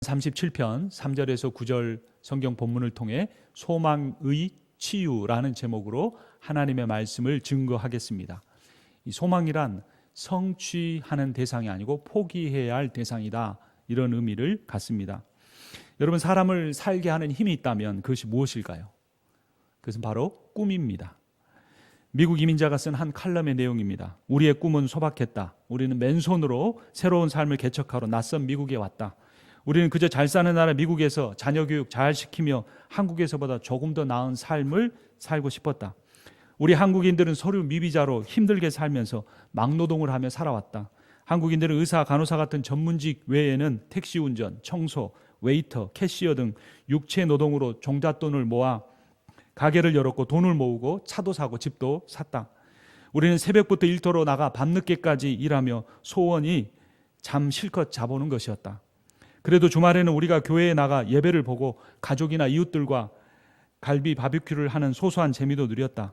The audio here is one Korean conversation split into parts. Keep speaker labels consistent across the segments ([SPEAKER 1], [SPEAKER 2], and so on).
[SPEAKER 1] 37편 3절에서 9절 성경 본문을 통해 소망의 치유라는 제목으로 하나님의 말씀을 증거하겠습니다. 이 소망이란 성취하는 대상이 아니고 포기해야 할 대상이다, 이런 의미를 갖습니다. 여러분, 사람을 살게 하는 힘이 있다면 그것이 무엇일까요? 그것은 바로 꿈입니다. 미국 이민자가 쓴 한 칼럼의 내용입니다. 우리의 꿈은 소박했다. 우리는 맨손으로 새로운 삶을 개척하러 낯선 미국에 왔다. 우리는 그저 잘 사는 나라 미국에서 자녀 교육 잘 시키며 한국에서보다 조금 더 나은 삶을 살고 싶었다. 우리 한국인들은 서류 미비자로 힘들게 살면서 막노동을 하며 살아왔다. 한국인들은 의사, 간호사 같은 전문직 외에는 택시 운전, 청소, 웨이터, 캐시어 등 육체 노동으로 종잣돈을 모아 가게를 열었고 돈을 모으고 차도 사고 집도 샀다. 우리는 새벽부터 일터로 나가 밤늦게까지 일하며 소원이 잠 실컷 자보는 것이었다. 그래도 주말에는 우리가 교회에 나가 예배를 보고 가족이나 이웃들과 갈비 바비큐를 하는 소소한 재미도 누렸다.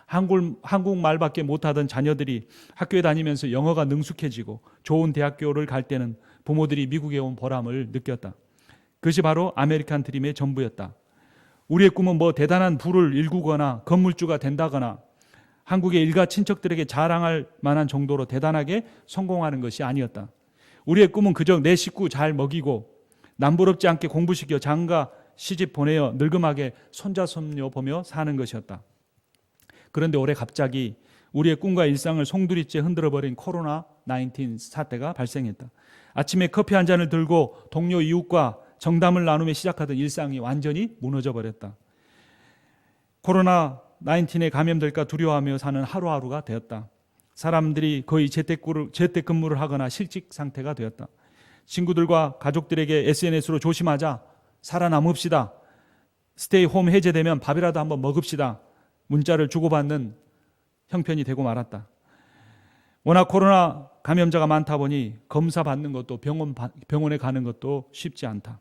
[SPEAKER 1] 한국말밖에 못하던 자녀들이 학교에 다니면서 영어가 능숙해지고 좋은 대학교를 갈 때는 부모들이 미국에 온 보람을 느꼈다. 그것이 바로 아메리칸 드림의 전부였다. 우리의 꿈은 뭐 대단한 부를 일구거나 건물주가 된다거나 한국의 일가 친척들에게 자랑할 만한 정도로 대단하게 성공하는 것이 아니었다. 우리의 꿈은 그저 내 식구 잘 먹이고 남부럽지 않게 공부시켜 장가 시집 보내어 늙음하게 손자 손녀 보며 사는 것이었다. 그런데 올해 갑자기 우리의 꿈과 일상을 송두리째 흔들어버린 코로나19 사태가 발생했다. 아침에 커피 한 잔을 들고 동료 이웃과 정담을 나누며 시작하던 일상이 완전히 무너져 버렸다. 코로나19에 감염될까 두려워하며 사는 하루하루가 되었다. 사람들이 거의 재택근무를 하거나 실직 상태가 되었다. 친구들과 가족들에게 SNS로 조심하자, 살아남읍시다, 스테이 홈 해제되면 밥이라도 한번 먹읍시다, 문자를 주고받는 형편이 되고 말았다. 워낙 코로나 감염자가 많다 보니 검사 받는 것도 병원에 가는 것도 쉽지 않다.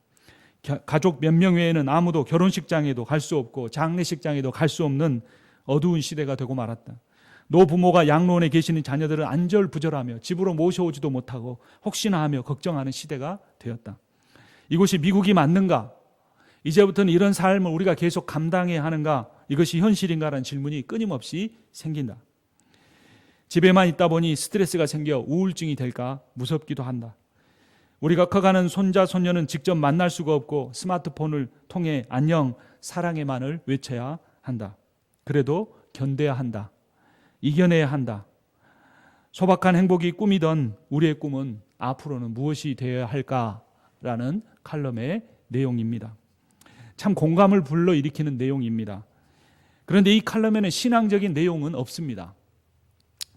[SPEAKER 1] 가족 몇 명 외에는 아무도 결혼식장에도 갈 수 없고 장례식장에도 갈 수 없는 어두운 시대가 되고 말았다. 노부모가 양로원에 계시는 자녀들은 안절부절하며 집으로 모셔오지도 못하고 혹시나 하며 걱정하는 시대가 되었다. 이곳이 미국이 맞는가? 이제부터는 이런 삶을 우리가 계속 감당해야 하는가? 이것이 현실인가라는 질문이 끊임없이 생긴다. 집에만 있다 보니 스트레스가 생겨 우울증이 될까 무섭기도 한다. 우리가 커가는 손자, 손녀는 직접 만날 수가 없고 스마트폰을 통해 안녕, 사랑해만을 외쳐야 한다. 그래도 견뎌야 한다. 이겨내야 한다. 소박한 행복이 꿈이던 우리의 꿈은 앞으로는 무엇이 되어야 할까라는 칼럼의 내용입니다. 참 공감을 불러일으키는 내용입니다. 그런데 이 칼럼에는 신앙적인 내용은 없습니다.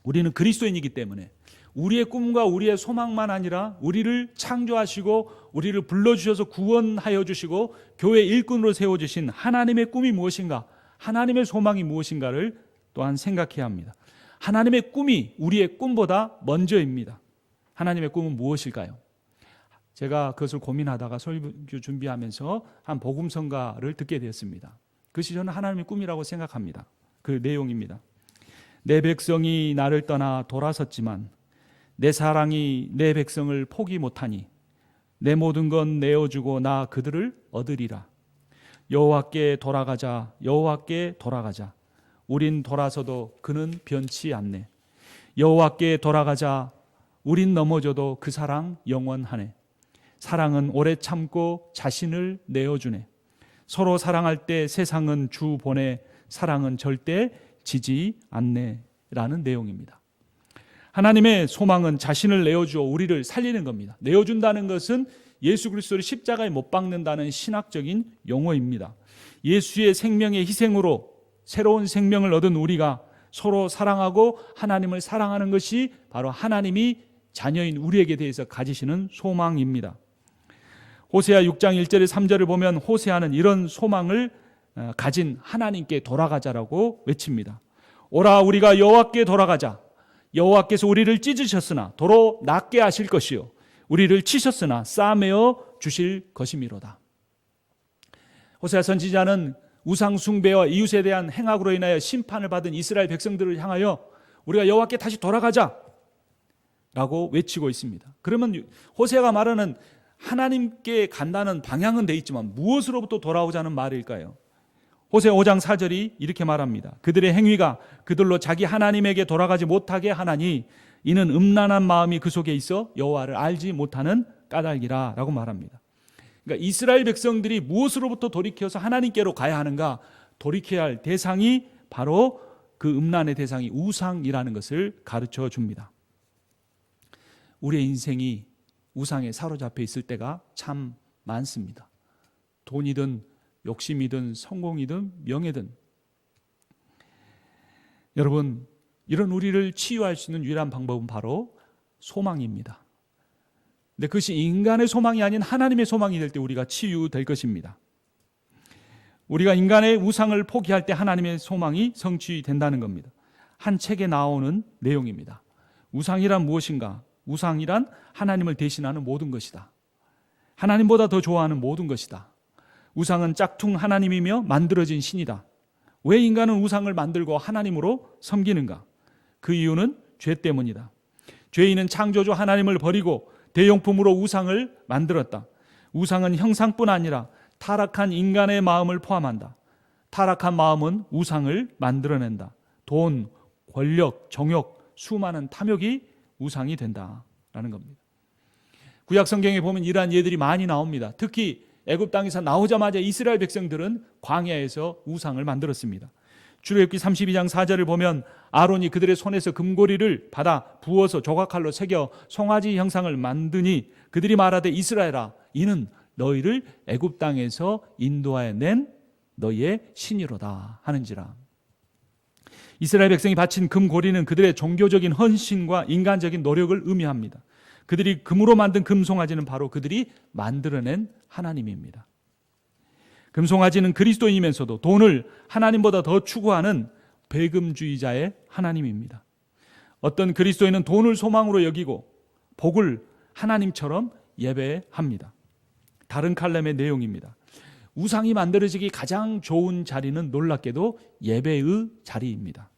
[SPEAKER 1] 우리는 그리스도인이기 때문에 우리의 꿈과 우리의 소망만 아니라 우리를 창조하시고 우리를 불러주셔서 구원하여 주시고 교회 일꾼으로 세워주신 하나님의 꿈이 무엇인가, 하나님의 소망이 무엇인가를 또한 생각해야 합니다. 하나님의 꿈이 우리의 꿈보다 먼저입니다. 하나님의 꿈은 무엇일까요? 제가 그것을 고민하다가 설교 준비하면서 한 복음성가를 듣게 되었습니다. 그것이 저는 하나님의 꿈이라고 생각합니다. 그 내용입니다. 내 백성이 나를 떠나 돌아섰지만 내 사랑이 내 백성을 포기 못하니 내 모든 건 내어주고 나 그들을 얻으리라. 여호와께 돌아가자, 여호와께 돌아가자. 우린 돌아서도 그는 변치 않네. 여호와께 돌아가자. 우린 넘어져도 그 사랑 영원하네. 사랑은 오래 참고 자신을 내어주네. 서로 사랑할 때 세상은 주 보내. 사랑은 절대 지지 않네. 라는 내용입니다. 하나님의 소망은 자신을 내어주어 우리를 살리는 겁니다. 내어준다는 것은 예수 그리스도를 십자가에 못 박는다는 신학적인 용어입니다. 예수의 생명의 희생으로 새로운 생명을 얻은 우리가 서로 사랑하고 하나님을 사랑하는 것이 바로 하나님이 자녀인 우리에게 대해서 가지시는 소망입니다. 호세아 6장 1절에 3절을 보면 호세아는 이런 소망을 가진 하나님께 돌아가자라고 외칩니다. 오라 우리가 여호와께 돌아가자. 여호와께서 우리를 찢으셨으나 도로 낫게 하실 것이요 우리를 치셨으나 싸매어 주실 것이미로다. 호세아 선지자는 우상 숭배와 이웃에 대한 행악으로 인하여 심판을 받은 이스라엘 백성들을 향하여 우리가 여호와께 다시 돌아가자 라고 외치고 있습니다. 그러면 호세아가 말하는 하나님께 간다는 방향은 돼 있지만 무엇으로부터 돌아오자는 말일까요? 호세 5장 4절이 이렇게 말합니다. 그들의 행위가 그들로 자기 하나님에게 돌아가지 못하게 하나니 이는 음란한 마음이 그 속에 있어 여호와를 알지 못하는 까닭이라 라고 말합니다. 그러니까 이스라엘 백성들이 무엇으로부터 돌이켜서 하나님께로 가야 하는가? 돌이켜야 할 대상이 바로 그 음란의 대상이 우상이라는 것을 가르쳐 줍니다. 우리의 인생이 우상에 사로잡혀 있을 때가 참 많습니다. 돈이든 욕심이든 성공이든 명예든. 여러분, 이런 우리를 치유할 수 있는 유일한 방법은 바로 소망입니다. 근데 그것이 인간의 소망이 아닌 하나님의 소망이 될 때 우리가 치유될 것입니다. 우리가 인간의 우상을 포기할 때 하나님의 소망이 성취된다는 겁니다. 한 책에 나오는 내용입니다. 우상이란 무엇인가? 우상이란 하나님을 대신하는 모든 것이다. 하나님보다 더 좋아하는 모든 것이다. 우상은 짝퉁 하나님이며 만들어진 신이다. 왜 인간은 우상을 만들고 하나님으로 섬기는가? 그 이유는 죄 때문이다. 죄인은 창조주 하나님을 버리고 대용품으로 우상을 만들었다. 우상은 형상뿐 아니라 타락한 인간의 마음을 포함한다. 타락한 마음은 우상을 만들어낸다. 돈, 권력, 정욕, 수많은 탐욕이 우상이 된다라는 겁니다. 구약 성경에 보면 이러한 예들이 많이 나옵니다. 특히 애굽 땅에서 나오자마자 이스라엘 백성들은 광야에서 우상을 만들었습니다. 출애굽기 32장 4절을 보면 아론이 그들의 손에서 금고리를 받아 부어서 조각칼로 새겨 송아지 형상을 만드니 그들이 말하되 이스라엘아 이는 너희를 애굽 땅에서 인도하여 낸 너희의 신이로다 하는지라. 이스라엘 백성이 바친 금고리는 그들의 종교적인 헌신과 인간적인 노력을 의미합니다. 그들이 금으로 만든 금송아지는 바로 그들이 만들어낸 하나님입니다. 금송아지는 그리스도인이면서도 돈을 하나님보다 더 추구하는 배금주의자의 하나님입니다. 어떤 그리스도인은 돈을 소망으로 여기고 복을 하나님처럼 예배합니다. 다른 칼럼의 내용입니다. 우상이 만들어지기 가장 좋은 자리는 놀랍게도 예배의 자리입니다.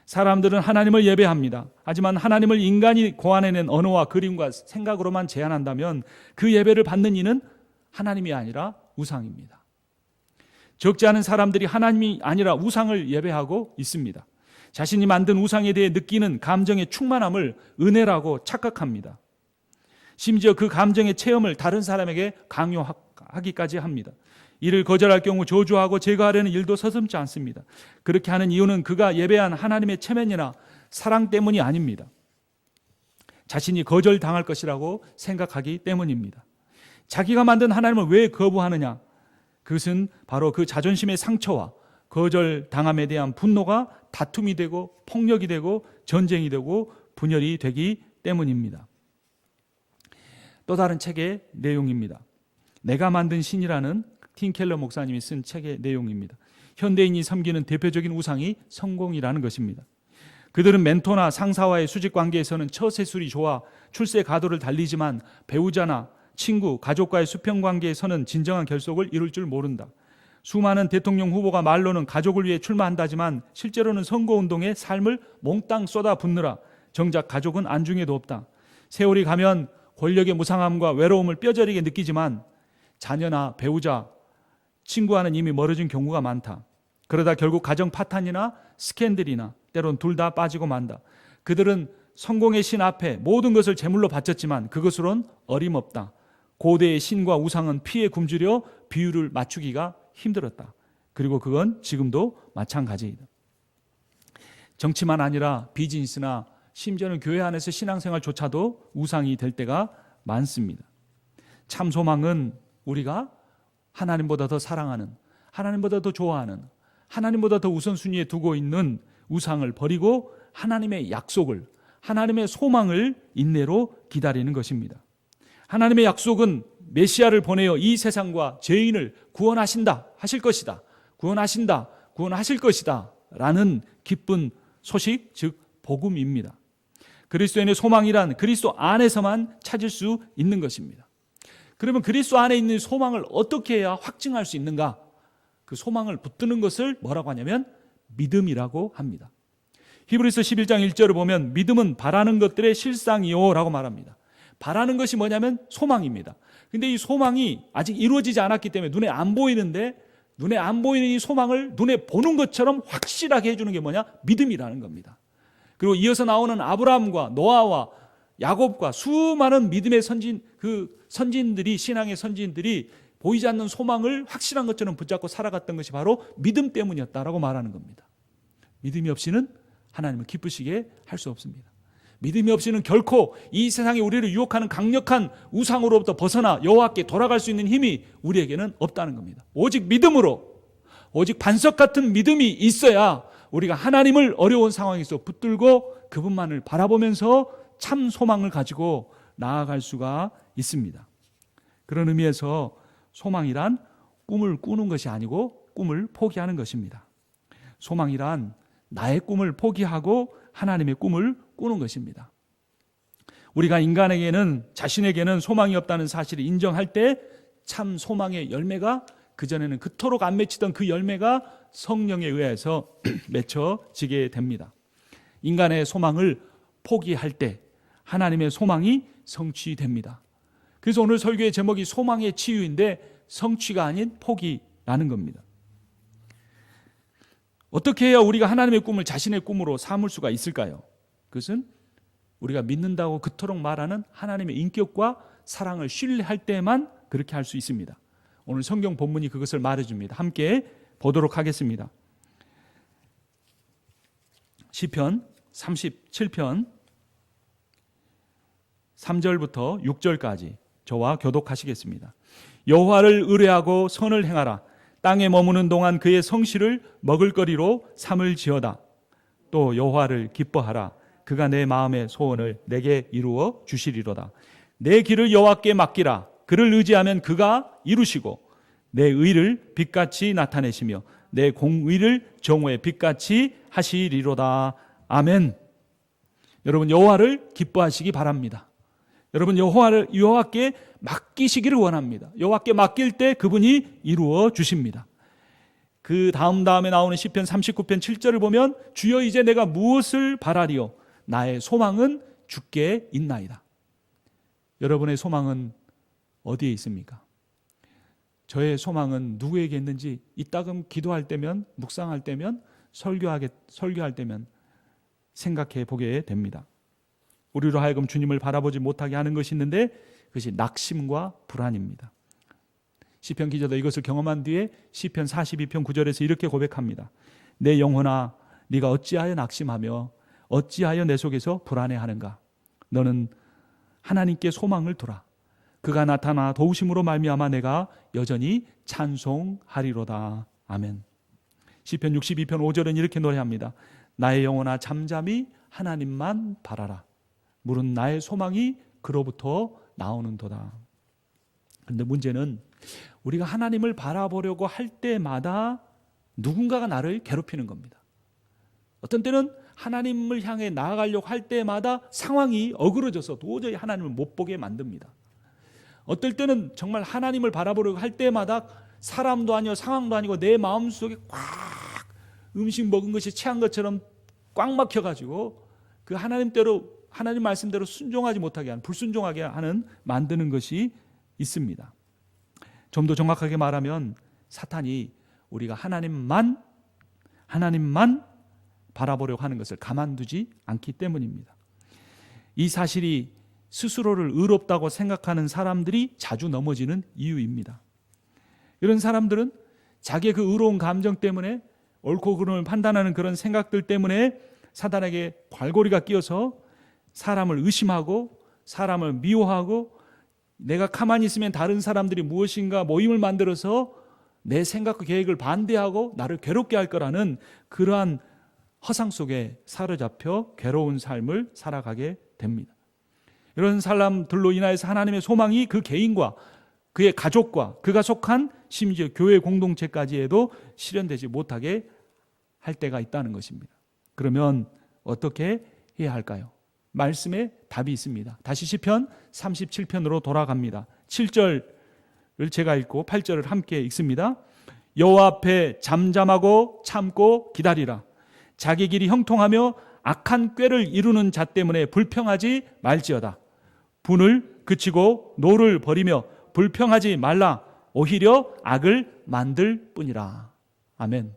[SPEAKER 1] 사람들은 하나님을 예배합니다. 하지만 하나님을 인간이 고안해낸 언어와 그림과 생각으로만 제한한다면 그 예배를 받는 이는 하나님이 아니라 우상입니다. 적지 않은 사람들이 하나님이 아니라 우상을 예배하고 있습니다. 자신이 만든 우상에 대해 느끼는 감정의 충만함을 은혜라고 착각합니다. 심지어 그 감정의 체험을 다른 사람에게 강요하기까지 합니다. 이를 거절할 경우 저주하고 제거하려는 일도 서슴지 않습니다. 그렇게 하는 이유는 그가 예배한 하나님의 체면이나 사랑 때문이 아닙니다. 자신이 거절당할 것이라고 생각하기 때문입니다. 자기가 만든 하나님을 왜 거부하느냐? 그것은 바로 그 자존심의 상처와 거절당함에 대한 분노가 다툼이 되고 폭력이 되고 전쟁이 되고 분열이 되기 때문입니다. 또 다른 책의 내용입니다. 내가 만든 신이라는 팀 켈러 목사님이 쓴 책의 내용입니다. 현대인이 섬기는 대표적인 우상이 성공이라는 것입니다. 그들은 멘토나 상사와의 수직 관계에서는 처세술이 좋아 출세 가도를 달리지만 배우자나 친구, 가족과의 수평 관계에서는 진정한 결속을 이룰 줄 모른다. 수많은 대통령 후보가 말로는 가족을 위해 출마한다지만 실제로는 선거운동에 삶을 몽땅 쏟아붓느라 정작 가족은 안중에도 없다. 세월이 가면 권력의 무상함과 외로움을 뼈저리게 느끼지만 자녀나 배우자, 친구와는 이미 멀어진 경우가 많다. 그러다 결국 가정 파탄이나 스캔들이나 때론 둘 다 빠지고 만다. 그들은 성공의 신 앞에 모든 것을 제물로 바쳤지만 그것으론 어림없다. 고대의 신과 우상은 피에 굶주려 비율을 맞추기가 힘들었다. 그리고 그건 지금도 마찬가지이다. 정치만 아니라 비즈니스나 심지어는 교회 안에서 신앙생활조차도 우상이 될 때가 많습니다. 참 소망은 우리가 하나님보다 더 사랑하는, 하나님보다 더 좋아하는, 하나님보다 더 우선순위에 두고 있는 우상을 버리고 하나님의 약속을, 하나님의 소망을 인내로 기다리는 것입니다. 하나님의 약속은 메시아를 보내어 이 세상과 죄인을 구원하신다, 하실 것이다, 구원하신다, 구원하실 것이다 라는 기쁜 소식, 즉 복음입니다. 그리스도인의 소망이란 그리스도 안에서만 찾을 수 있는 것입니다. 그러면 그리스도 안에 있는 소망을 어떻게 해야 확증할 수 있는가? 그 소망을 붙드는 것을 뭐라고 하냐면 믿음이라고 합니다. 히브리서 11장 1절을 보면 믿음은 바라는 것들의 실상이요 라고 말합니다. 바라는 것이 뭐냐면 소망입니다. 근데 이 소망이 아직 이루어지지 않았기 때문에 눈에 안 보이는데, 눈에 안 보이는 이 소망을 눈에 보는 것처럼 확실하게 해주는 게 뭐냐? 믿음이라는 겁니다. 그리고 이어서 나오는 아브라함과 노아와 야곱과 수많은 믿음의 선진들이, 신앙의 선진들이 보이지 않는 소망을 확실한 것처럼 붙잡고 살아갔던 것이 바로 믿음 때문이었다라고 말하는 겁니다. 믿음이 없이는 하나님을 기쁘시게 할 수 없습니다. 믿음이 없이는 결코 이 세상에 우리를 유혹하는 강력한 우상으로부터 벗어나 여호와께 돌아갈 수 있는 힘이 우리에게는 없다는 겁니다. 오직 믿음으로, 오직 반석 같은 믿음이 있어야 우리가 하나님을 어려운 상황에서 붙들고 그분만을 바라보면서 참 소망을 가지고 나아갈 수가 있습니다. 그런 의미에서 소망이란 꿈을 꾸는 것이 아니고 꿈을 포기하는 것입니다. 소망이란 나의 꿈을 포기하고 하나님의 꿈을 꾸는 것입니다. 우리가 인간에게는, 자신에게는 소망이 없다는 사실을 인정할 때 참 소망의 열매가, 그전에는 그토록 안 맺히던 그 열매가 성령에 의해서 맺혀지게 됩니다. 인간의 소망을 포기할 때 하나님의 소망이 성취됩니다. 그래서 오늘 설교의 제목이 소망의 치유인데 성취가 아닌 포기라는 겁니다. 어떻게 해야 우리가 하나님의 꿈을 자신의 꿈으로 삼을 수가 있을까요? 그것은 우리가 믿는다고 그토록 말하는 하나님의 인격과 사랑을 신뢰할 때만 그렇게 할 수 있습니다. 오늘 성경 본문이 그것을 말해줍니다. 함께 보도록 하겠습니다. 시편 37편 3절부터 6절까지 저와 교독하시겠습니다. 여호와를 의뢰하고 선을 행하라. 땅에 머무는 동안 그의 성실을 먹을거리로 삼을 지어다. 또 여호와를 기뻐하라. 그가 내 마음의 소원을 내게 이루어 주시리로다. 내 길을 여호와께 맡기라. 그를 의지하면 그가 이루시고 내 의를 빛같이 나타내시며 내 공의를 정오의 빛같이 하시리로다. 아멘. 여러분, 여호와를 기뻐하시기 바랍니다. 여러분, 여호와께 맡기시기를 원합니다. 여호와께 맡길 때 그분이 이루어 주십니다. 그 다음에 나오는 시편 39편 7절을 보면 주여 이제 내가 무엇을 바라리요? 나의 소망은 주께 있나이다. 여러분의 소망은 어디에 있습니까? 저의 소망은 누구에게 있는지 이따금 기도할 때면, 묵상할 때면, 설교할 때면 생각해 보게 됩니다. 우리로 하여금 주님을 바라보지 못하게 하는 것이 있는데 그것이 낙심과 불안입니다. 시편 기자도 이것을 경험한 뒤에 시편 42편 9절에서 이렇게 고백합니다. 내 영혼아 네가 어찌하여 낙심하며 어찌하여 내 속에서 불안해하는가? 너는 하나님께 소망을 두라. 그가 나타나 도우심으로 말미암아 내가 여전히 찬송하리로다. 아멘. 시편 62편 5절은 이렇게 노래합니다. 나의 영혼아 잠잠히 하나님만 바라라. 물은 나의 소망이 그로부터 나오는도다. 그런데 문제는 우리가 하나님을 바라보려고 할 때마다 누군가가 나를 괴롭히는 겁니다. 어떤 때는 하나님을 향해 나아가려고 할 때마다 상황이 어그러져서 도저히 하나님을 못 보게 만듭니다. 어떨 때는 정말 하나님을 바라보려고 할 때마다 사람도 아니고 상황도 아니고 내 마음속에 꽉 음식 먹은 것이 체한 것처럼 꽉 막혀가지고 그 하나님 말씀대로 순종하지 못하게 하는, 불순종하게 하는 만드는 것이 있습니다. 좀 더 정확하게 말하면 사탄이 우리가 하나님만 바라보려고 하는 것을 가만두지 않기 때문입니다. 이 사실이 스스로를 의롭다고 생각하는 사람들이 자주 넘어지는 이유입니다. 이런 사람들은 자기의 그 의로운 감정 때문에, 옳고 그름을 판단하는 그런 생각들 때문에 사단에게 괄고리가 끼어서 사람을 의심하고 사람을 미워하고 내가 가만히 있으면 다른 사람들이 무엇인가 모임을 만들어서 내 생각과 계획을 반대하고 나를 괴롭게 할 거라는 그러한 허상 속에 사로잡혀 괴로운 삶을 살아가게 됩니다. 이런 사람들로 인하여서 하나님의 소망이 그 개인과 그의 가족과 그가 속한 심지어 교회 공동체까지에도 실현되지 못하게 할 때가 있다는 것입니다. 그러면 어떻게 해야 할까요? 말씀에 답이 있습니다. 다시 시편 37편으로 돌아갑니다. 7절을 제가 읽고 8절을 함께 읽습니다. 여호와 앞에 잠잠하고 참고 기다리라. 자기 길이 형통하며 악한 꾀를 이루는 자 때문에 불평하지 말지어다. 분을 그치고 노를 버리며 불평하지 말라. 오히려 악을 만들 뿐이라. 아멘.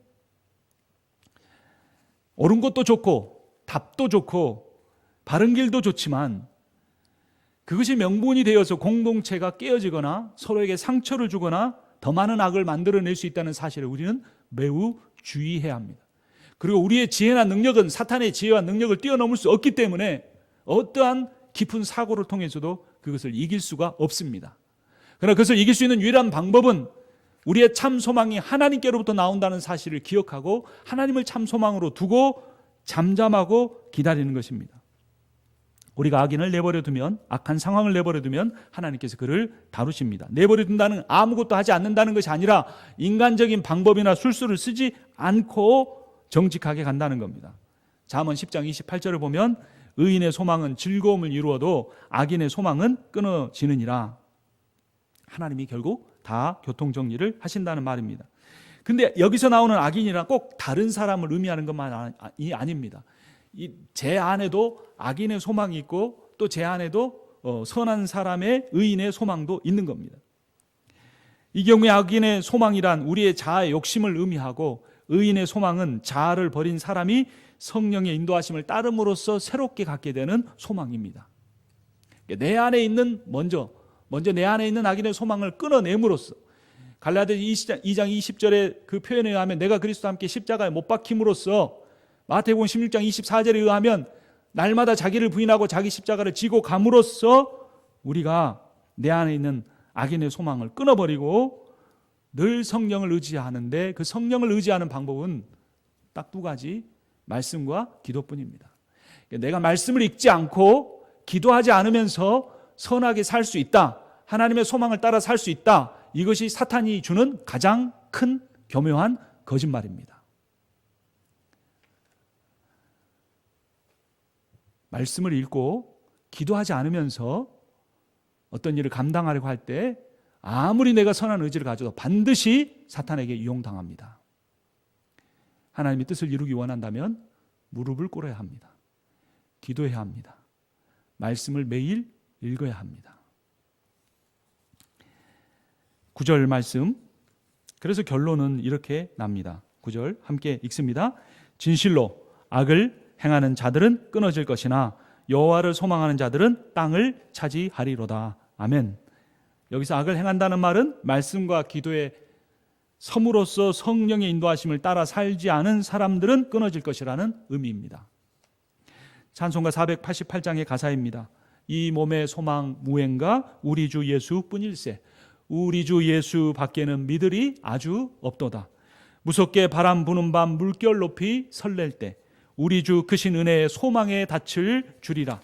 [SPEAKER 1] 옳은 것도 좋고 답도 좋고 바른 길도 좋지만 그것이 명분이 되어서 공동체가 깨어지거나 서로에게 상처를 주거나 더 많은 악을 만들어낼 수 있다는 사실을 우리는 매우 주의해야 합니다. 그리고 우리의 지혜나 능력은 사탄의 지혜와 능력을 뛰어넘을 수 없기 때문에 어떠한 깊은 사고를 통해서도 그것을 이길 수가 없습니다. 그러나 그것을 이길 수 있는 유일한 방법은 우리의 참 소망이 하나님께로부터 나온다는 사실을 기억하고 하나님을 참 소망으로 두고 잠잠하고 기다리는 것입니다. 우리가 악인을 내버려 두면, 악한 상황을 내버려 두면 하나님께서 그를 다루십니다. 내버려 둔다는 아무것도 하지 않는다는 것이 아니라 인간적인 방법이나 술수를 쓰지 않고 정직하게 간다는 겁니다. 잠언 10장 28절을 보면 의인의 소망은 즐거움을 이루어도 악인의 소망은 끊어지느니라. 하나님이 결국 다 교통정리를 하신다는 말입니다. 근데 여기서 나오는 악인이란 꼭 다른 사람을 의미하는 것만이 아닙니다. 제 안에도 악인의 소망이 있고 또 제 안에도 선한 사람의 의인의 소망도 있는 겁니다. 이 경우에 악인의 소망이란 우리의 자아의 욕심을 의미하고 의인의 소망은 자아를 버린 사람이 성령의 인도하심을 따름으로써 새롭게 갖게 되는 소망입니다. 내 안에 있는 먼저 내 안에 있는 악인의 소망을 끊어냄으로써 갈라디아 2장 20절의 그 표현에 의하면 내가 그리스도와 함께 십자가에 못 박힘으로써 마태복음 16장 24절에 의하면 날마다 자기를 부인하고 자기 십자가를 지고 감으로써 우리가 내 안에 있는 악인의 소망을 끊어버리고 늘 성령을 의지하는데 그 성령을 의지하는 방법은 딱 두 가지, 말씀과 기도뿐입니다. 내가 말씀을 읽지 않고 기도하지 않으면서 선하게 살 수 있다, 하나님의 소망을 따라 살 수 있다, 이것이 사탄이 주는 가장 큰 교묘한 거짓말입니다. 말씀을 읽고 기도하지 않으면서 어떤 일을 감당하려고 할 때 아무리 내가 선한 의지를 가져도 반드시 사탄에게 이용당합니다. 하나님의 뜻을 이루기 원한다면 무릎을 꿇어야 합니다. 기도해야 합니다. 말씀을 매일 읽어야 합니다. 9절 말씀, 그래서 결론은 이렇게 납니다. 9절 함께 읽습니다. 진실로 악을 행하는 자들은 끊어질 것이나 여호와를 소망하는 자들은 땅을 차지하리로다. 아멘. 여기서 악을 행한다는 말은 말씀과 기도의 섬으로서 성령의 인도하심을 따라 살지 않은 사람들은 끊어질 것이라는 의미입니다. 찬송가 488장의 가사입니다. 이 몸의 소망 무행가 우리 주 예수뿐일세. 우리 주 예수 밖에는 믿으리 아주 없도다. 무섭게 바람 부는 밤 물결 높이 설렐 때 우리 주 크신 은혜의 소망에 닿을 주리라.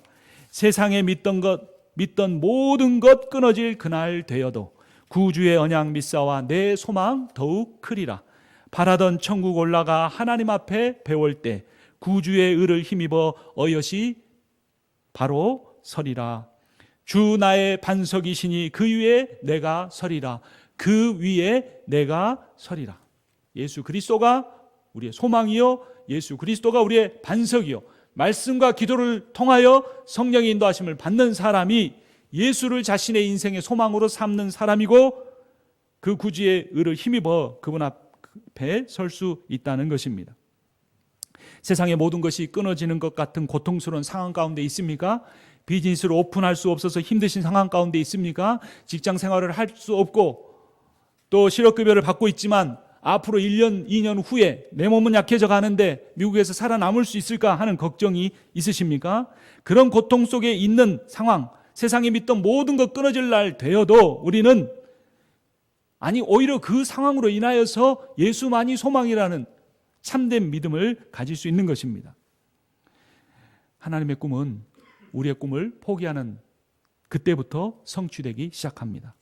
[SPEAKER 1] 세상에 믿던 모든 것 끊어질 그날 되어도 구주의 언약 믿사와 내 소망 더욱 크리라. 바라던 천국 올라가 하나님 앞에 배울 때 구주의 의를 힘입어 어여시 바로 서리라. 주 나의 반석이시니 그 위에 내가 서리라. 그 위에 내가 서리라. 예수 그리스도가 우리의 소망이요, 예수 그리스도가 우리의 반석이요, 말씀과 기도를 통하여 성령의 인도하심을 받는 사람이 예수를 자신의 인생의 소망으로 삼는 사람이고 그 구주의 의를 힘입어 그분 앞에 설 수 있다는 것입니다. 세상의 모든 것이 끊어지는 것 같은 고통스러운 상황 가운데 있습니까? 비즈니스를 오픈할 수 없어서 힘드신 상황 가운데 있습니까? 직장 생활을 할 수 없고 또 실업급여를 받고 있지만 앞으로 1년, 2년 후에 내 몸은 약해져 가는데 미국에서 살아남을 수 있을까 하는 걱정이 있으십니까? 그런 고통 속에 있는 상황, 세상에 믿던 모든 것 끊어질 날 되어도 우리는 오히려 그 상황으로 인하여서 예수만이 소망이라는 참된 믿음을 가질 수 있는 것입니다. 하나님의 꿈은 우리의 꿈을 포기하는 그때부터 성취되기 시작합니다.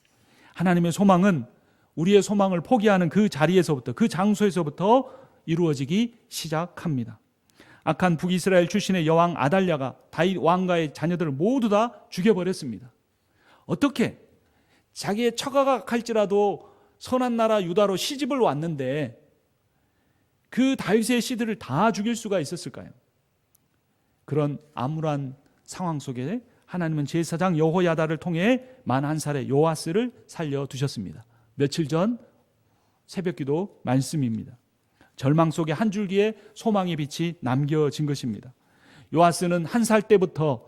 [SPEAKER 1] 하나님의 소망은 우리의 소망을 포기하는 그 자리에서부터, 그 장소에서부터 이루어지기 시작합니다. 악한 북이스라엘 출신의 여왕 아달랴가 다윗 왕가의 자녀들을 모두 다 죽여버렸습니다. 어떻게? 자기의 처가가 갈지라도 선한 나라 유다로 시집을 왔는데 그 다윗의 씨들을 다 죽일 수가 있었을까요? 그런 암울한 상황 속에 하나님은 제사장 여호야다를 통해 만 1살의 요아스를 살려두셨습니다. 며칠 전 새벽기도 말씀입니다. 절망 속에 한 줄기의 소망의 빛이 남겨진 것입니다. 요아스는 1살 때부터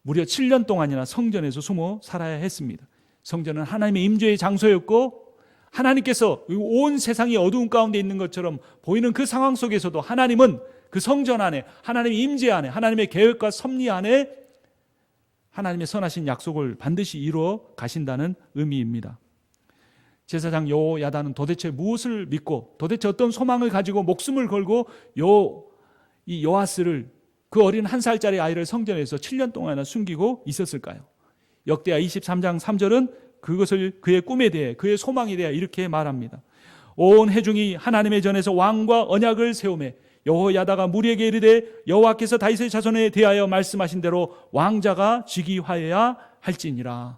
[SPEAKER 1] 무려 7년 동안이나 성전에서 숨어 살아야 했습니다. 성전은 하나님의 임재의 장소였고 하나님께서 온 세상이 어두운 가운데 있는 것처럼 보이는 그 상황 속에서도 하나님은 그 성전 안에, 하나님의 임재 안에, 하나님의 계획과 섭리 안에 하나님의 선하신 약속을 반드시 이루어 가신다는 의미입니다. 제사장 여호야다는 도대체 무엇을 믿고 도대체 어떤 소망을 가지고 목숨을 걸고 이 요아스를, 그 어린 1살짜리 아이를 성전에서 7년 동안이나 숨기고 있었을까요? 역대하 23장 3절은 그것을 그의 꿈에 대해, 그의 소망에 대해 이렇게 말합니다. 온 회중이 하나님의 전에서 왕과 언약을 세우매 여호야다가 무리에게 이르되 여호와께서 다윗의 자손에 대하여 말씀하신 대로 왕자가 즉위하여야 할지니라.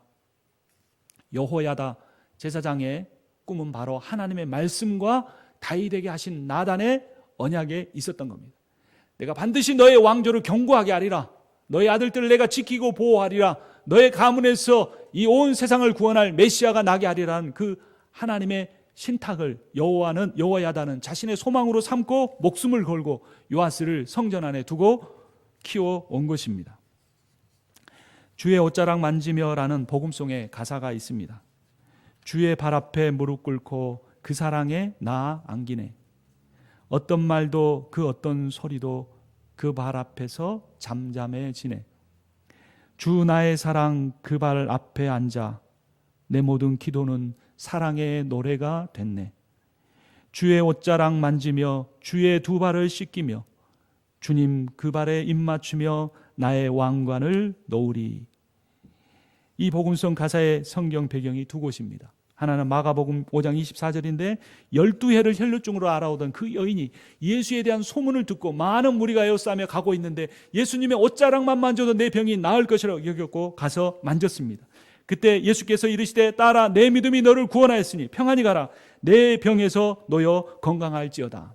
[SPEAKER 1] 여호야다 제사장의 꿈은 바로 하나님의 말씀과 다윗에게 하신 나단의 언약에 있었던 겁니다. 내가 반드시 너의 왕조를 견고하게 하리라. 너의 아들들을 내가 지키고 보호하리라. 너의 가문에서 이 온 세상을 구원할 메시아가 나게 하리라는 그 하나님의 신탁을 여호야다는 자신의 소망으로 삼고 목숨을 걸고 요아스를 성전 안에 두고 키워온 것입니다. 주의 옷자락 만지며라는 복음송의 가사가 있습니다. 주의 발 앞에 무릎 꿇고 그 사랑에 나 안기네. 어떤 말도 그 어떤 소리도 그 발 앞에서 잠잠해지네. 주 나의 사랑 그 발 앞에 앉아 내 모든 기도는 사랑의 노래가 됐네. 주의 옷자락 만지며 주의 두 발을 씻기며 주님 그 발에 입 맞추며 나의 왕관을 놓으리. 이 복음성 가사의 성경 배경이 두 곳입니다. 하나는 마가복음 5장 24절인데 12해를 혈루증으로 알아오던 그 여인이 예수에 대한 소문을 듣고 많은 무리가 에워싸며 가고 있는데 예수님의 옷자락만 만져도 내 병이 나을 것이라고 여겼고 가서 만졌습니다. 그때 예수께서 이르시되 딸아 내 믿음이 너를 구원하였으니 평안히 가라. 내 병에서 놓여 건강할지어다.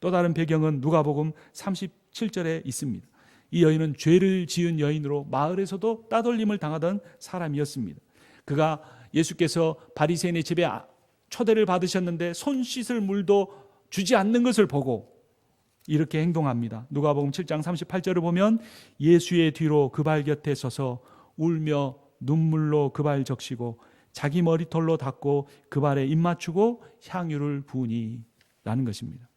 [SPEAKER 1] 또 다른 배경은 누가복음 37절에 있습니다. 이 여인은 죄를 지은 여인으로 마을에서도 따돌림을 당하던 사람이었습니다. 그가 예수께서 바리새인의 집에 초대를 받으셨는데 손 씻을 물도 주지 않는 것을 보고 이렇게 행동합니다. 누가복음 7장 38절을 보면 예수의 뒤로 그 발 곁에 서서 울며 눈물로 그 발 적시고 자기 머리털로 닦고 그 발에 입 맞추고 향유를 부으니 라는 것입니다.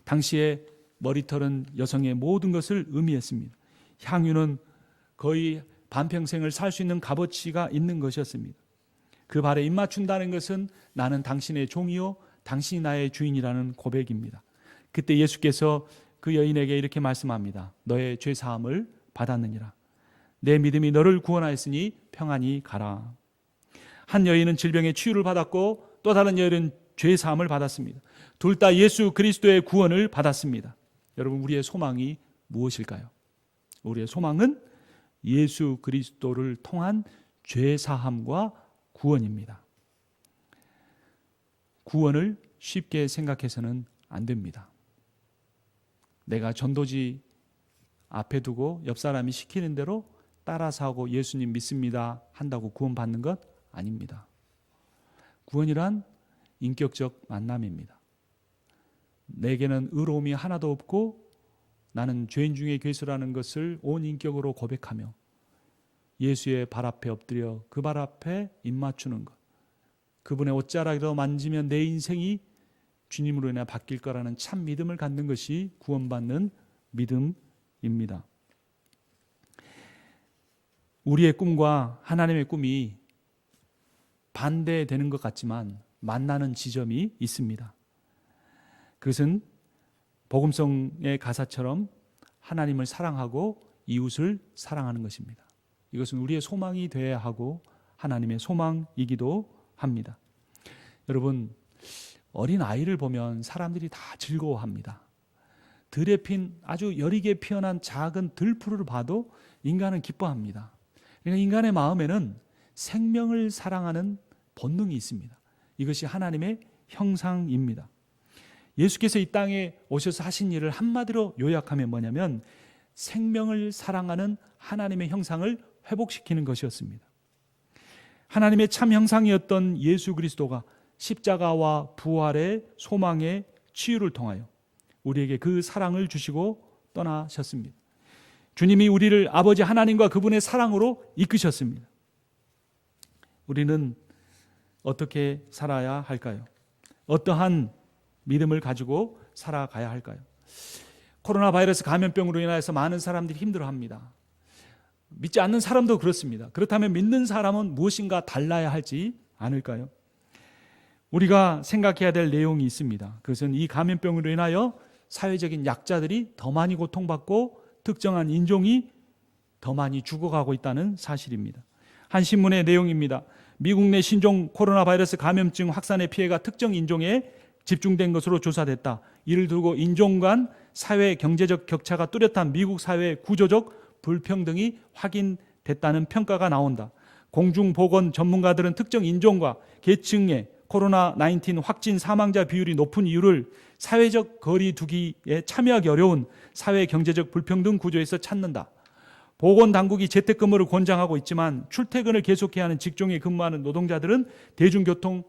[SPEAKER 1] 당시에 머리털은 여성의 모든 것을 의미했습니다. 향유는 거의 반평생을 살 수 있는 값어치가 있는 것이었습니다. 그 발에 입 맞춘다는 것은 나는 당신의 종이요 당신이 나의 주인이라는 고백입니다. 그때 예수께서 그 여인에게 이렇게 말씀합니다. 너의 죄 사함을 받았느니라. 내 믿음이 너를 구원하였으니 평안히 가라. 한 여인은 질병의 치유를 받았고 또 다른 여인은 죄 사함을 받았습니다. 둘 다 예수 그리스도의 구원을 받았습니다. 여러분, 우리의 소망이 무엇일까요? 우리의 소망은 예수 그리스도를 통한 죄 사함과 구원입니다. 구원을 쉽게 생각해서는 안 됩니다. 내가 전도지 앞에 두고 옆 사람이 시키는 대로 따라서 하고 예수님 믿습니다 한다고 구원받는 것 아닙니다. 구원이란 인격적 만남입니다. 내게는 의로움이 하나도 없고 나는 죄인 중에 괴수라는 것을 온 인격으로 고백하며 예수의 발 앞에 엎드려 그 발 앞에 입 맞추는 것, 그분의 옷자락으로 만지면 내 인생이 주님으로 인해 바뀔 거라는 참 믿음을 갖는 것이 구원받는 믿음입니다. 우리의 꿈과 하나님의 꿈이 반대되는 것 같지만 만나는 지점이 있습니다. 그것은 복음성의 가사처럼 하나님을 사랑하고 이웃을 사랑하는 것입니다. 이것은 우리의 소망이 되어야 하고 하나님의 소망이기도 합니다. 여러분, 어린 아이를 보면 사람들이 다 즐거워합니다. 들에 핀 아주 여리게 피어난 작은 들풀을 봐도 인간은 기뻐합니다. 그러니까 인간의 마음에는 생명을 사랑하는 본능이 있습니다. 이것이 하나님의 형상입니다. 예수께서 이 땅에 오셔서 하신 일을 한마디로 요약하면 뭐냐면 생명을 사랑하는 하나님의 형상을 회복시키는 것이었습니다. 하나님의 참 형상이었던 예수 그리스도가 십자가와 부활의 소망의 치유를 통하여 우리에게 그 사랑을 주시고 떠나셨습니다. 주님이 우리를 아버지 하나님과 그분의 사랑으로 이끄셨습니다. 우리는 어떻게 살아야 할까요? 어떠한 믿음을 가지고 살아가야 할까요? 코로나 바이러스 감염병으로 인해서 많은 사람들이 힘들어합니다. 믿지 않는 사람도 그렇습니다. 그렇다면 믿는 사람은 무엇인가 달라야 할지 않을까요? 우리가 생각해야 될 내용이 있습니다. 그것은 이 감염병으로 인하여 사회적인 약자들이 더 많이 고통받고 특정한 인종이 더 많이 죽어가고 있다는 사실입니다. 한 신문의 내용입니다. 미국 내 신종 코로나 바이러스 감염증 확산의 피해가 특정 인종에 집중된 것으로 조사됐다. 이를 두고 인종 간 사회 경제적 격차가 뚜렷한 미국 사회의 구조적 불평등이 확인됐다는 평가가 나온다. 공중보건 전문가들은 특정 인종과 계층의 코로나19 확진 사망자 비율이 높은 이유를 사회적 거리 두기에 참여하기 어려운 사회 경제적 불평등 구조에서 찾는다. 보건당국이 재택근무를 권장하고 있지만 출퇴근을 계속해야 하는 직종에 근무하는 노동자들은 대중교통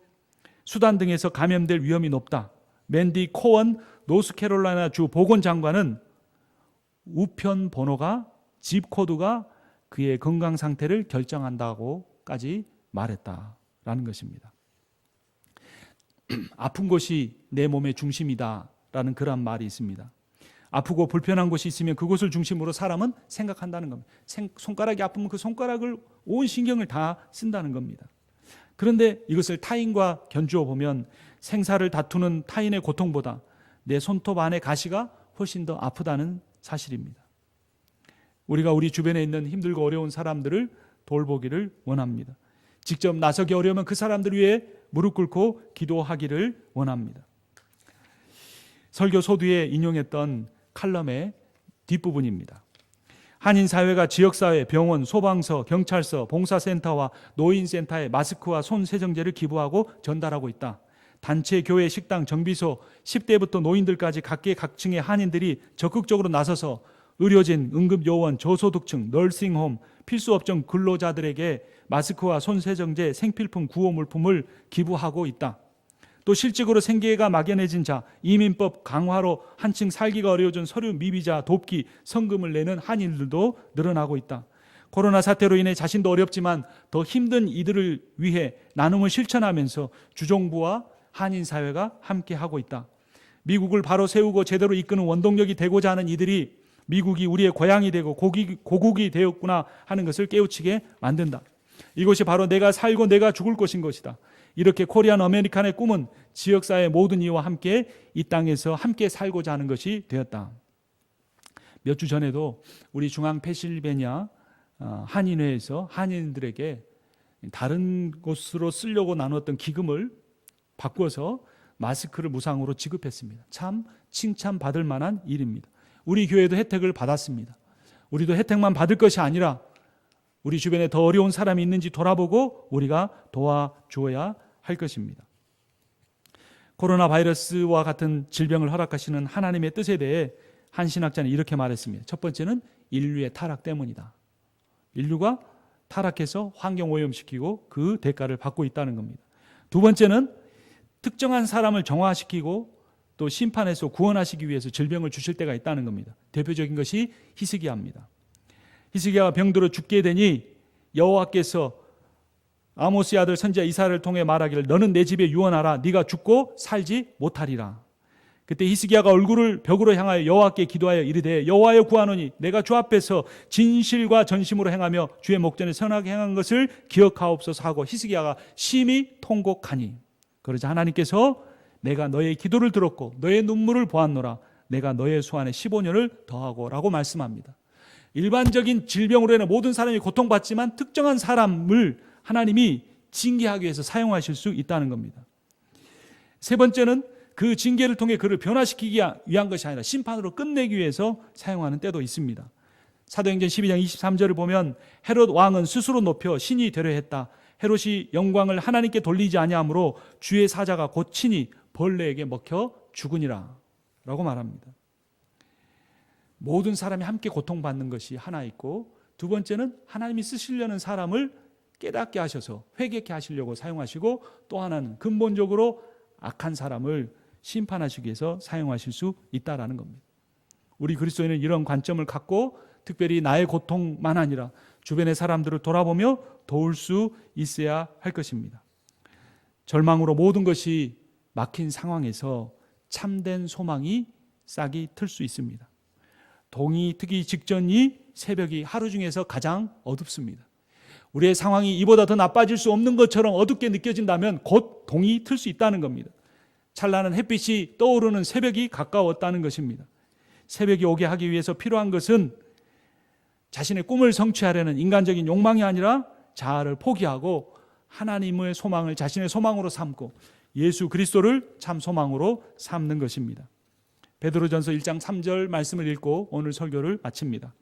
[SPEAKER 1] 수단 등에서 감염될 위험이 높다. 맨디 코언 노스캐롤라이나 주 보건장관은 우편 번호가 집 코드가 그의 건강 상태를 결정한다고까지 말했다라는 것입니다. 아픈 곳이 내 몸의 중심이다라는 그런 말이 있습니다. 아프고 불편한 곳이 있으면 그곳을 중심으로 사람은 생각한다는 겁니다. 손가락이 아프면 그 손가락을 온 신경을 다 쓴다는 겁니다. 그런데 이것을 타인과 견주어 보면 생사를 다투는 타인의 고통보다 내 손톱 안의 가시가 훨씬 더 아프다는 사실입니다. 우리가 우리 주변에 있는 힘들고 어려운 사람들을 돌보기를 원합니다. 직접 나서기 어려우면 그 사람들 위해 무릎 꿇고 기도하기를 원합니다. 설교 소두에 인용했던 칼럼의 뒷부분입니다. 한인사회가 지역사회, 병원, 소방서, 경찰서, 봉사센터와 노인센터에 마스크와 손세정제를 기부하고 전달하고 있다. 단체, 교회, 식당, 정비소, 10대부터 노인들까지 각계각층의 한인들이 적극적으로 나서서 의료진, 응급요원, 저소득층, 널싱홈, 필수업종 근로자들에게 마스크와 손세정제, 생필품, 구호물품을 기부하고 있다. 또 실직으로 생계가 막연해진 자, 이민법 강화로 한층 살기가 어려워진 서류 미비자, 돕기, 성금을 내는 한인들도 늘어나고 있다. 코로나 사태로 인해 자신도 어렵지만 더 힘든 이들을 위해 나눔을 실천하면서 주정부와 한인사회가 함께하고 있다. 미국을 바로 세우고 제대로 이끄는 원동력이 되고자 하는 이들이 미국이 우리의 고향이 되고 고국이 되었구나 하는 것을 깨우치게 만든다. 이것이 바로 내가 살고 내가 죽을 것인 것이다. 이렇게 코리안 아메리칸의 꿈은 지역사회 모든 이와 함께 이 땅에서 함께 살고자 하는 것이 되었다. 몇 주 전에도 우리 중앙 펜실베니아 한인회에서 한인들에게 다른 곳으로 쓰려고 나눴던 기금을 바꿔서 마스크를 무상으로 지급했습니다. 참 칭찬받을 만한 일입니다. 우리 교회도 혜택을 받았습니다. 우리도 혜택만 받을 것이 아니라 우리 주변에 더 어려운 사람이 있는지 돌아보고 우리가 도와주어야 할 것입니다. 코로나 바이러스와 같은 질병을 허락하시는 하나님의 뜻에 대해 한 신학자는 이렇게 말했습니다. 첫 번째는 인류의 타락 때문이다. 인류가 타락해서 환경 오염시키고 그 대가를 받고 있다는 겁니다. 두 번째는 특정한 사람을 정화시키고 또 심판해서 구원하시기 위해서 질병을 주실 때가 있다는 겁니다. 대표적인 것이 히스기야입니다. 히스기야가 병들어 죽게 되니 여호와께서 아모스의 아들 선지자 이사야를 통해 말하기를 너는 내 집에 유언하라. 네가 죽고 살지 못하리라. 그때 히스기야가 얼굴을 벽으로 향하여 여호와께 기도하여 이르되 여호와여 구하노니 내가 주 앞에서 진실과 전심으로 행하며 주의 목전에 선하게 행한 것을 기억하옵소서 하고 히스기야가 심히 통곡하니 그러자 하나님께서 내가 너의 기도를 들었고 너의 눈물을 보았노라. 내가 너의 수완에 15년을 더하고 라고 말씀합니다. 일반적인 질병으로 인해 모든 사람이 고통받지만 특정한 사람을 하나님이 징계하기 위해서 사용하실 수 있다는 겁니다. 세 번째는 그 징계를 통해 그를 변화시키기 위한 것이 아니라 심판으로 끝내기 위해서 사용하는 때도 있습니다. 사도행전 12장 23절을 보면 헤롯 왕은 스스로 높여 신이 되려 했다. 헤롯이 영광을 하나님께 돌리지 아니하므로 주의 사자가 곧 친히 벌레에게 먹혀 죽으니라 라고 말합니다. 모든 사람이 함께 고통받는 것이 하나 있고 두 번째는 하나님이 쓰시려는 사람을 깨닫게 하셔서 회개케 하시려고 사용하시고, 또 하나는 근본적으로 악한 사람을 심판하시기 위해서 사용하실 수 있다라는 겁니다. 우리 그리스도인은 이런 관점을 갖고 특별히 나의 고통만 아니라 주변의 사람들을 돌아보며 도울 수 있어야 할 것입니다. 절망으로 모든 것이 막힌 상황에서 참된 소망이 싹이 틀 수 있습니다. 동이 트기 직전이 새벽이 하루 중에서 가장 어둡습니다. 우리의 상황이 이보다 더 나빠질 수 없는 것처럼 어둡게 느껴진다면 곧 동이 틀 수 있다는 겁니다. 찬란한 햇빛이 떠오르는 새벽이 가까웠다는 것입니다. 새벽이 오게 하기 위해서 필요한 것은 자신의 꿈을 성취하려는 인간적인 욕망이 아니라 자아를 포기하고 하나님의 소망을 자신의 소망으로 삼고 예수 그리스도를 참 소망으로 삼는 것입니다. 베드로전서 1장 3절 말씀을 읽고 오늘 설교를 마칩니다.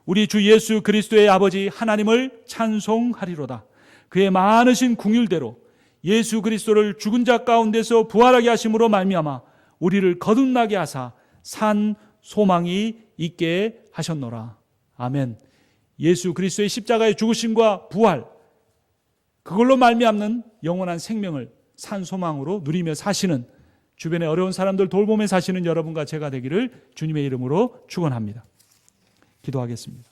[SPEAKER 1] 우리 주 예수 그리스도의 아버지 하나님을 찬송하리로다. 그의 많으신 긍휼대로 예수 그리스도를 죽은 자 가운데서 부활하게 하심으로 말미암아 우리를 거듭나게 하사 산 소망이 있게 하셨노라. 아멘. 예수 그리스도의 십자가의 죽으심과 부활, 그걸로 말미암는 영원한 생명을 산 소망으로 누리며 사시는, 주변의 어려운 사람들 돌보며 사시는 여러분과 제가 되기를 주님의 이름으로 축원합니다. 기도하겠습니다.